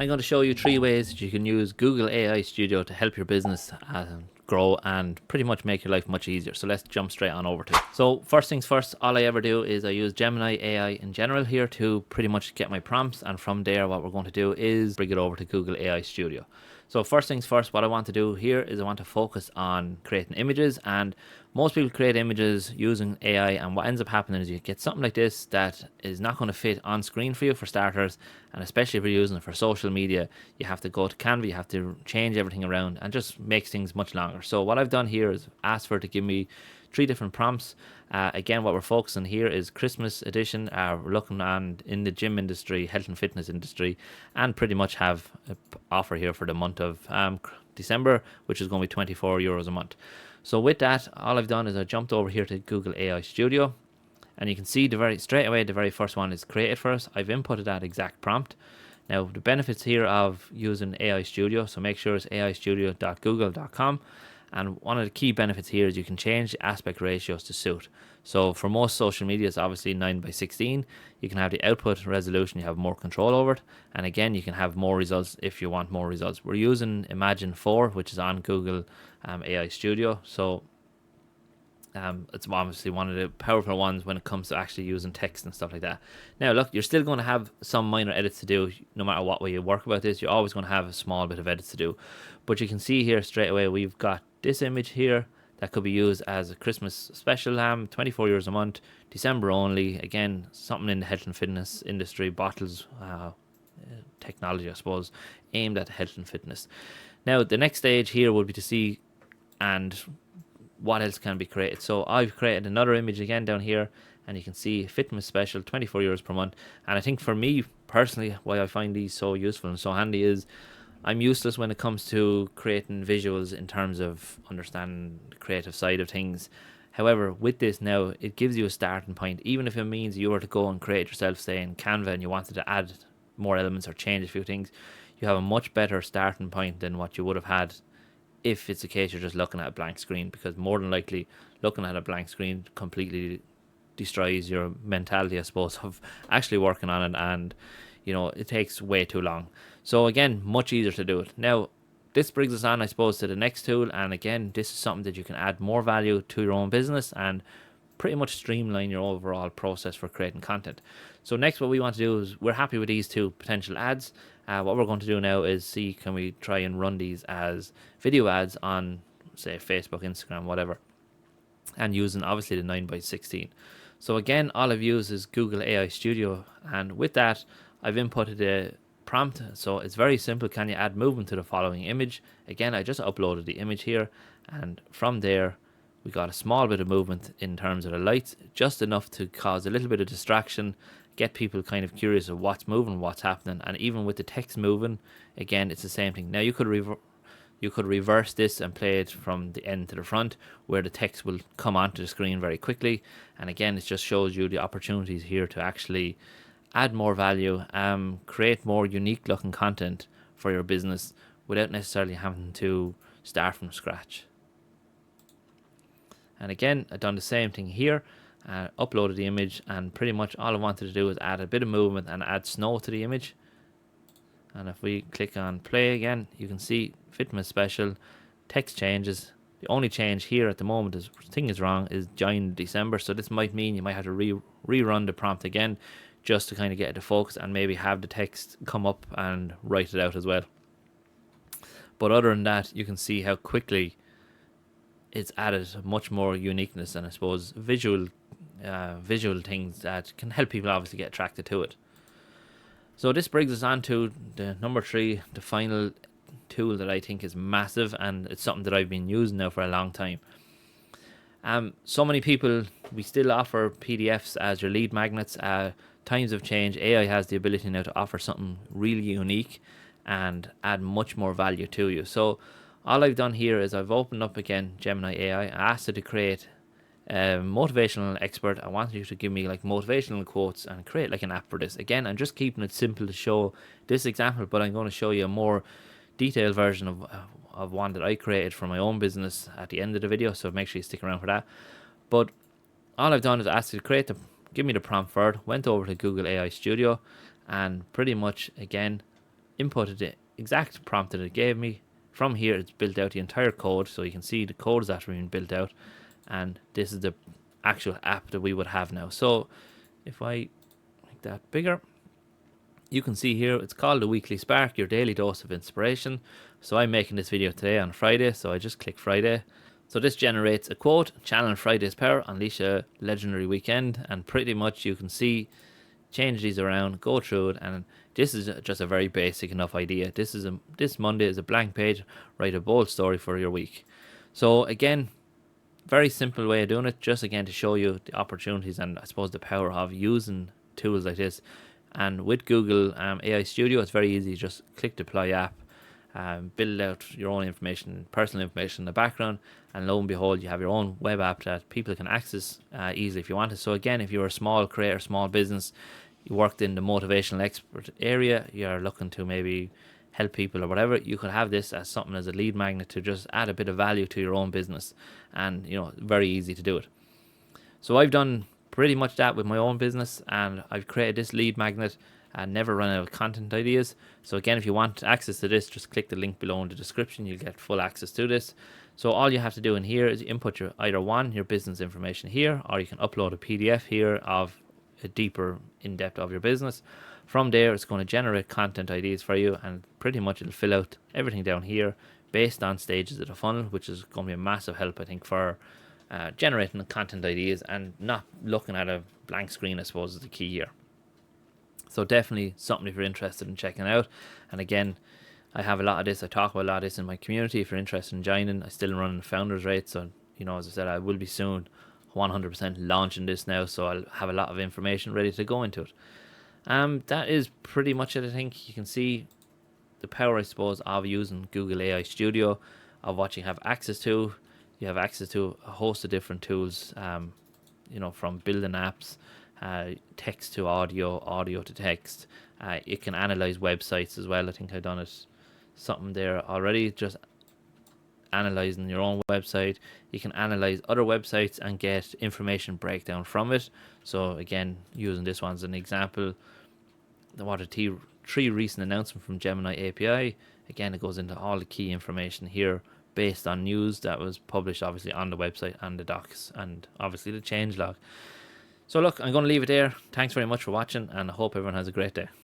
I'm going to show you 3 ways that you can use Google AI Studio to help your business grow and pretty much make your life much easier. So let's jump straight on over to it. So first things first, all I ever do is I use Gemini AI in general here to pretty much get my prompts, and from there what we're going to do is bring it over to Google AI Studio. So first things first, what I want to do here is I want to focus on creating images, and most people create images using AI, and what ends up happening is you get something like this that is not going to fit on screen for you for starters, and especially if you're using it for social media, you have to go to Canva, you have to change everything around and just makes things much longer. So what I've done here is ask for it to give me 3 different prompts. Again, what we're focusing here is Christmas edition. We're looking on in the gym industry, health and fitness industry, and pretty much have an offer here for the month of December, which is going to be €24 a month. So with that, all I've done is I jumped over here to Google AI Studio, and you can see straight away the very first one is created for us. I've inputted that exact prompt. Now the benefits here of using AI Studio, so make sure it's aistudio.google.com. And one of the key benefits here is you can change the aspect ratios to suit. So for most social media, it's obviously 9:16. You can have the output resolution, you have more control over it. And again, you can have more results if you want more results. We're using Imagen 4, which is on Google AI Studio. So it's obviously one of the powerful ones when it comes to actually using text and stuff like that. Now look, you're still going to have some minor edits to do no matter what way you work about this. You're always going to have a small bit of edits to do, but you can see here straight away we've got this image here that could be used as a Christmas special, €24 a month, December only. Again, something in the health and fitness industry, bottles, technology I suppose, aimed at health and fitness. Now the next stage here would be to see and what else can be created. So I've created another image again down here, and you can see fitness special, €24 per month. And I think for me personally, why I find these so useful and so handy is I'm useless when it comes to creating visuals in terms of understanding the creative side of things. However, with this now, it gives you a starting point. Even if it means you were to go and create yourself, say in Canva, and you wanted to add more elements or change a few things, you have a much better starting point than what you would have had if it's a case you're just looking at a blank screen, because more than likely looking at a blank screen completely destroys your mentality, I suppose, of actually working on it, and it takes way too long. So again, much easier to do it. Now this brings us on, I suppose, to the next tool, and again, this is something that you can add more value to your own business and pretty much streamline your overall process for creating content. So next, what we want to do is, we're happy with these 2 potential ads. What we're going to do now is see, can we try and run these as video ads on, say, Facebook, Instagram, whatever, and using obviously the 9:16. So again, all I've used is Google AI Studio, and with that I've inputted a prompt. So it's very simple. Can you add movement to the following image? Again, I just uploaded the image here, and from there we got a small bit of movement in terms of the lights, just enough to cause a little bit of distraction, get people kind of curious of what's moving, what's happening. And even with the text moving, again, it's the same thing. Now you could reverse this and play it from the end to the front, where the text will come onto the screen very quickly. And again, it just shows you the opportunities here to actually add more value, create more unique looking content for your business without necessarily having to start from scratch. And again, I've done the same thing here. Uploaded the image, and pretty much all I wanted to do is add a bit of movement and add snow to the image. And if we click on play again, you can see fitness special, text changes. The only change here at the moment is thing is wrong is join December. So this might mean you might have to rerun the prompt again just to kind of get it to focus, and maybe have the text come up and write it out as well. But other than that, you can see how quickly it's added much more uniqueness and I suppose visual things that can help people obviously get attracted to it. So this brings us on to the number 3, the final tool that I think is massive, and it's something that I've been using now for a long time. So many people, we still offer PDFs as your lead magnets. Times have changed. AI has the ability now to offer something really unique and add much more value to you. So all I've done here is I've opened up again Gemini AI. I asked it to create a motivational expert. I wanted you to give me like motivational quotes and create like an app for this. Again, I'm just keeping it simple to show this example, but I'm going to show you a more detailed version of one that I created for my own business at the end of the video, so make sure you stick around for that. But all I've done is asked it to give me the prompt for it, went over to Google AI Studio, and pretty much again inputted the exact prompt that it gave me. From here, it's built out the entire code, so you can see the codes that are being built out, and this is the actual app that we would have now. So if I make that bigger, you can see here it's called the Weekly Spark, your daily dose of inspiration. So I'm making this video today on Friday, so I just click Friday. So this generates a quote: channel Friday's power, unleash a legendary weekend. And pretty much you can see, change these around, go through it, and this is just a very basic enough idea. This Monday is a blank page, write a bold story for your week. So again, very simple way of doing it, just again to show you the opportunities and I suppose the power of using tools like this. And with Google AI Studio, it's very easy. Just click deploy app, build out your own information, personal information in the background, and lo and behold, you have your own web app that people can access easily if you want it. So again, if you're a small creator, small business, you worked in the motivational expert area, you're looking to maybe help people or whatever, you could have this as something as a lead magnet to just add a bit of value to your own business. And very easy to do it. So I've done pretty much that with my own business, and I've created this lead magnet and never run out of content ideas. So again, if you want access to this, just click the link below in the description. You'll get full access to this. So all you have to do in here is input your business information here, or you can upload a PDF here of a deeper in-depth of your business. From there, it's going to generate content ideas for you, and pretty much it'll fill out everything down here based on stages of the funnel, which is going to be a massive help, I think, for generating content ideas and not looking at a blank screen, I suppose, is the key here. So definitely something if you're interested in checking out. And again, I have a lot of this, I talk about a lot of this in my community. If you're interested in joining, I still run the founders rate. So, as I said, I will be soon 100% launching this now. So I'll have a lot of information ready to go into it. That is pretty much it, I think. You can see the power, I suppose, of using Google AI Studio, of what you have access to. You have access to a host of different tools, from building apps, text to audio, audio to text. It can analyze websites as well. I think I've done something there already, just analyzing your own website. You can analyze other websites and get information breakdown from it. So again, using this one as an example, three recent announcements from Gemini API. Again, it goes into all the key information here based on news that was published obviously on the website and the docs and obviously the changelog. So look, I'm going to leave it there. Thanks very much for watching, and I hope everyone has a great day.